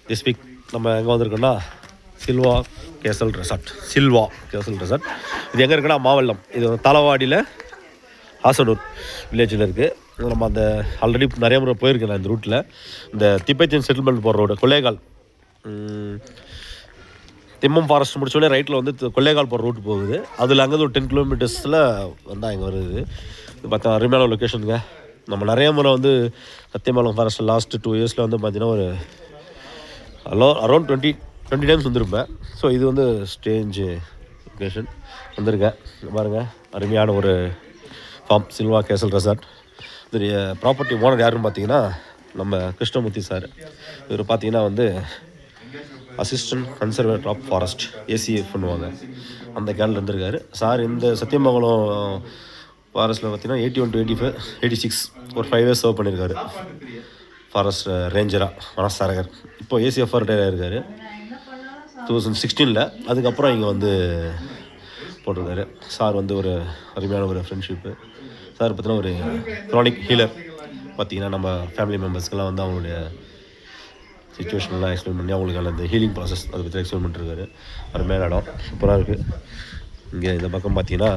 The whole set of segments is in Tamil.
திஸ் வீக் நம்ம எங்கே வந்திருக்கோன்னா சில்வா கேசல் ரெசார்ட். இது எங்கே இருக்குன்னா மாவல்லம். இது தலவாடியில் ஹாசனூர் வில்லேஜில் இருக்குது. நம்ம அந்த ஆல்ரெடி நிறைய முறை போயிருக்கேன் நான் இந்த ரூட்டில். இந்த திபெத்தியன் செட்டில்மெண்ட் போகிற ரோடு கொல்லேகால், திம்மம் ஃபாரஸ்ட் முடிச்சோடனே ரைட்டில் வந்து கொல்லேகால் போகிற ரூட் போகுது. அதில் அங்கேருந்து ஒரு 10 கிலோமீட்டர்ஸில் வந்தால் இங்கே வருது. இது பார்த்தா அருமையான லொக்கேஷனுங்க. நம்ம நிறைய முறை வந்து சத்தியமங்கலம் ஃபாரஸ்ட்டில் லாஸ்ட்டு 2 இயர்ஸில் வந்து பார்த்திங்கன்னா ஒரு அரௌண்ட் 20 டைம்ஸ் வந்திருப்பேன். ஸோ இது வந்து ஸ்டேஞ்சு லொக்கேஷன் வந்திருக்கேன். பாருங்கள், அருமையான ஒரு ஃபார்ம் சில்வா கேசல் ரெசார்ட். இதோடைய ப்ராப்பர்ட்டி ஓனர் யாருன்னு பார்த்தீங்கன்னா நம்ம கிருஷ்ணமூர்த்தி சார். இவர் பார்த்தீங்கன்னா வந்து assistant conservator of forest, ACF பண்ணுவாங்க, அந்த கேனில் இருந்திருக்காரு சார். இந்த சத்தியமங்கலம் ஃபாரஸ்ட்டில் பார்த்தீங்கன்னா 81 to 85, 86 ஒரு 5 years சர்வ் பண்ணியிருக்காரு ஃபாரஸ்ட் ரேஞ்சராக, வனசாரகர். இப்போ ACF ரிட்டையர் ஆகிருக்காரு 2016. அதுக்கப்புறம் இங்கே வந்து போட்டிருக்காரு சார். வந்து ஒரு அருமையான ஒரு ஃப்ரெண்ட்ஷிப்பு சார். பார்த்தீங்கன்னா ஒரு க்ரானிக் ஹீலர். பார்த்திங்கன்னா நம்ம ஃபேமிலி மெம்பர்ஸ்க்கெல்லாம் வந்து அவங்களுடைய சிச்சுவேஷன்லாம் எக்ஸ்பிளைன் பண்ணி அவங்களுக்கு அந்த ஹீலிங் ப்ராசஸ் அதை பற்றி எக்ஸ்பிளைன் பண்ணிருக்காரு. அருமையான இடம், சூப்பராக இருக்குது. இங்கே இந்த பக்கம் பார்த்திங்கன்னா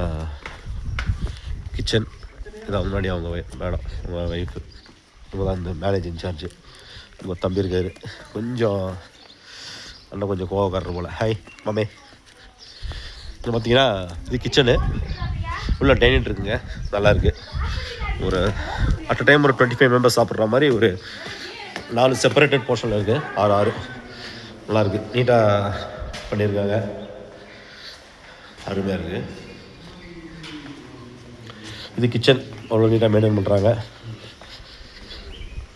கிச்சன். இதான் முன்னாடி அவங்க மேடம், அவங்க ஒய்ஃபு, இவங்க தான் இந்த மேரேஜ் இன்சார்ஜ். உங்கள் தம்பி இருக்கார், கொஞ்சம் அண்ணன் கொஞ்சம் கோவக்காரர் போல். ஹாய் மாமே. இது பார்த்திங்கன்னா இது கிச்சனு, உள்ள டைனிங் இருக்குங்க, நல்லாயிருக்கு. ஒரு அட் அ டைம் ஒரு 25 மெம்பர்ஸ் சாப்பிட்ற மாதிரி ஒரு 4 செப்பரேட்டட் போர்ஷனில் இருக்குது. 6 நல்லாயிருக்கு, நீட்டாக பண்ணியிருக்காங்க, அருமையாக இருக்குது. இது கிச்சன் அவ்வளோ நீட்டாக மெயின்டைன் பண்ணுறாங்க.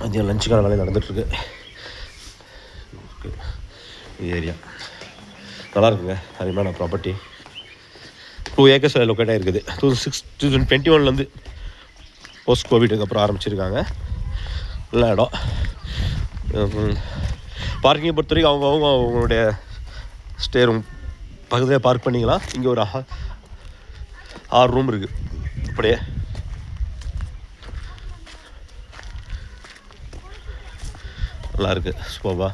மதியம் லஞ்சுக்கான வேலை நடந்துகிட்ருக்கு. இது ஏரியா நல்லாயிருக்குங்க, அருமையான ப்ராப்பர்ட்டி. 2 acres லொக்கேட் ஆகிருக்குது. 2021 போஸ்ட் கோவிடுக்கு அப்புறம் ஆரம்பிச்சிருக்காங்க. நல்ல இடம். பார்க்கிங்கை பொறுத்த வரைக்கும் அவங்களுடைய ஸ்டே ரூம் பக்கத்துலேயே பார்க் பண்ணிக்கலாம். இங்கே ஒரு 6 ரூம் இருக்குது. அப்படியே நல்லாயிருக்கு, சூப்பர்பா.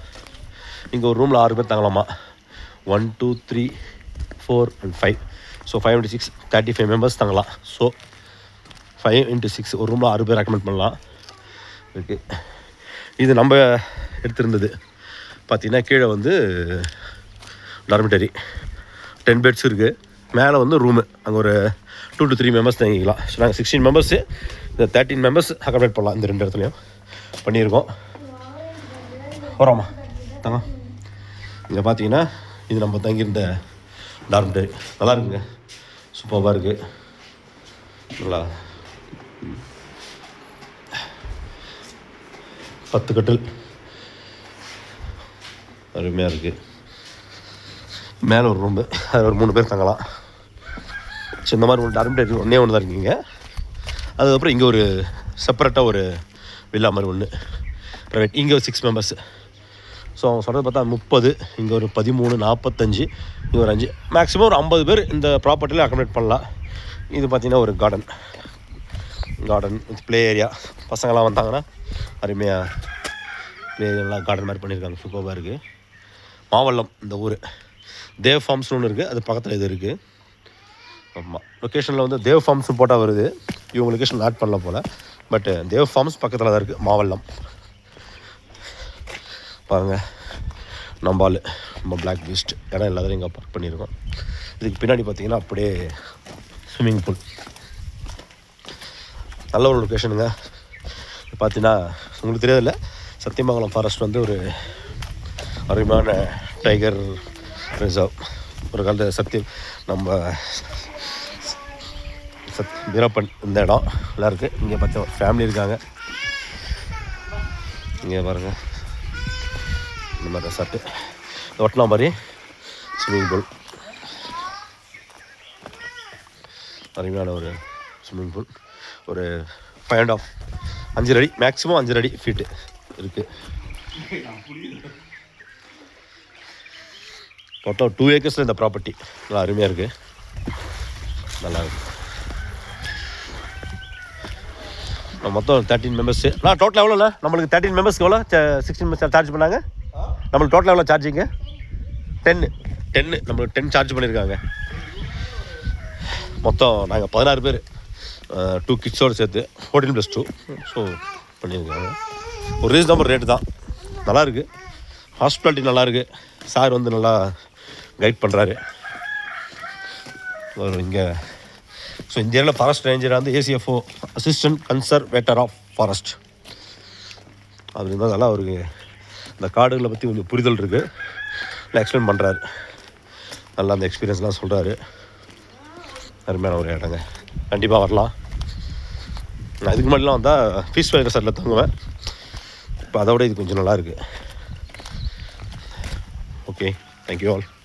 இங்கே ஒரு ரூமில் 6 பேர் தங்கலாமா. 1 2 3 4 and 5. ஸோ 5 into 6 35 மெம்பர்ஸ் தங்கலாம். ஸோ 5 into 6 ஒரு ரூமில் 6 பேர் ரெக்கமெண்ட் பண்ணலாம். இருக்குது. இது நம்ம எடுத்திருந்தது பார்த்திங்கன்னா கீழே வந்து டார்மிட்டரி 10 beds இருக்குது. மேலே வந்து ரூமு, அங்கே ஒரு 2 to 3 மெம்பர்ஸ் தங்கிக்கலாம். ஸோ நாங்கள் 16 மெம்பர்ஸு, இந்த 13 மெம்பர்ஸ் அக்காமடேட் பண்ணலாம். இந்த 2 இடத்துலையும் பண்ணியிருக்கோம். வரோம்மா தங்க. இங்கே பார்த்தீங்கன்னா இது நம்ம தங்கியிருந்த டார்மிட்டரி. நல்லா இருக்குங்க, சூப்பராக இருக்குது. நல்லா 10 கட்டில் அருமையாக இருக்குது. மேலே ஒரு ரூம்பு, அதில் ஒரு 3 பேர் தங்கலாம். ஸோ இந்த மாதிரி ஒரு டார்மிட்டரி ஒன்றே தான் இருக்குங்க. அதுக்கப்புறம் இங்கே ஒரு செப்பரேட்டாக ஒரு வில்லா மாதிரி ஒன்று ப்ரைவேட். இங்கே ஒரு 6 மெம்பர்ஸு. ஸோ அவங்க சொல்கிறது பார்த்தா 30, இங்கே ஒரு 13, 45, இங்கே ஒரு 5, மேக்ஸிமம் ஒரு 50 பேர் இந்த ப்ராப்பர்ட்டியில் அக்கமடேட் பண்ணலாம். இது பார்த்திங்கன்னா ஒரு கார்டன் வித் ப்ளே ஏரியா. பசங்கள்லாம் வந்தாங்கன்னா அருமையாக ப்ளே ஏரியாலாம் கார்டன் மாதிரி பண்ணியிருக்காங்க, சூப்பராக இருக்குது. மாவல்லம் இந்த ஊர். தேவ் ஃபார்ம்ஸ்னு ஒன்று இருக்குது, அது பக்கத்தில் இது இருக்குது. ஆமாம், லொக்கேஷனில் வந்து தேவ் ஃபார்ம்ஸும் போட்டால் வருது. இவங்க லொக்கேஷன் ஆட் பண்ணல போல், பட் தேவ் ஃபார்ம்ஸ் பக்கத்தில் தான் இருக்குது, மாவல்லம். பாருங்கள், நம்ம பிளாக் பீஸ்ட் இடம் எல்லாத்தையும் இங்கே பார்க் பண்ணியிருக்கோம். இதுக்கு பின்னாடி பார்த்திங்கன்னா அப்படியே ஸ்விம்மிங் பூல். நல்ல ஒரு லொக்கேஷனுங்க. பார்த்தீங்கன்னா உங்களுக்கு தெரியாதில்ல, சத்தியமங்கலம் ஃபாரஸ்ட் வந்து ஒரு அருமையான டைகர் ரிசர்வ். ஒரு காலத்தில் நம்ம வீரப்பன் இந்த இடம் நல்லா இருக்குது. இங்கே பார்த்தா ஃபேமிலி இருக்காங்க. இங்கே பாருங்கள், இந்த மாதிரி ரெசார்ட்டு ஒட்டலாம் மாதிரி ஸ்விம்மிங் பூல். அருமையான ஒரு ஸ்விம்மிங் பூல். ஒரு 5.5 5 அடி, மேக்ஸிமம் 5 அடி ஃபீட்டு இருக்குது. டோட்டல் 2 acres இந்த ப்ராப்பர்ட்டி. நல்லா அருமையாக இருக்குது, நல்லா இருக்குது. மொத்தம் 13 மெம்பர்ஸு. டோட்டல் எவ்வளோண்ணா நம்மளுக்கு 13 மெம்பர்ஸ்க்கு எவ்வளோ 16 சார்ஜ் பண்ணாங்க? நம்மளுக்கு டோட்டலாக எவ்வளோ சார்ஜிங்க? 10 நம்மளுக்கு 10 சார்ஜ் பண்ணியிருக்காங்க. மொத்தம் நாங்கள் 16 பேர், 2 கிட்ஸோடு சேர்த்து 14+2. ஸோ பண்ணியிருக்காங்க. ஒரு ரீசனபிள் ரேட்டு தான், நல்லாயிருக்கு. ஹாஸ்பிட்டாலிட்டி நல்லாயிருக்கு. சார் வந்து நல்லா கைட் பண்ணுறாரு. ஒரு இங்கே ஸோ இந்த ஏரியாவில் ஃபாரஸ்ட் ரேஞ்சராக வந்து ACFO, assistant conservator of forest. அது இருந்தால் நல்லா அவருக்கு இந்த காடுகளை பற்றி கொஞ்சம் புரிதல் இருக்குது. நல்லா எக்ஸ்பிளைன் பண்ணுறாரு. நல்லா அந்த எக்ஸ்பீரியன்ஸ்லாம் சொல்கிறாரு. அருமையான ஒரு இடங்க, கண்டிப்பாக வரலாம். நான் இதுக்கு முன்னாடிலாம் வந்தால் ஃபீஸ் வேலை ரெசார்ட்டில் தங்குவேன். இப்போ அதை விட இது கொஞ்சம் நல்லாயிருக்கு. Okay, thank you all.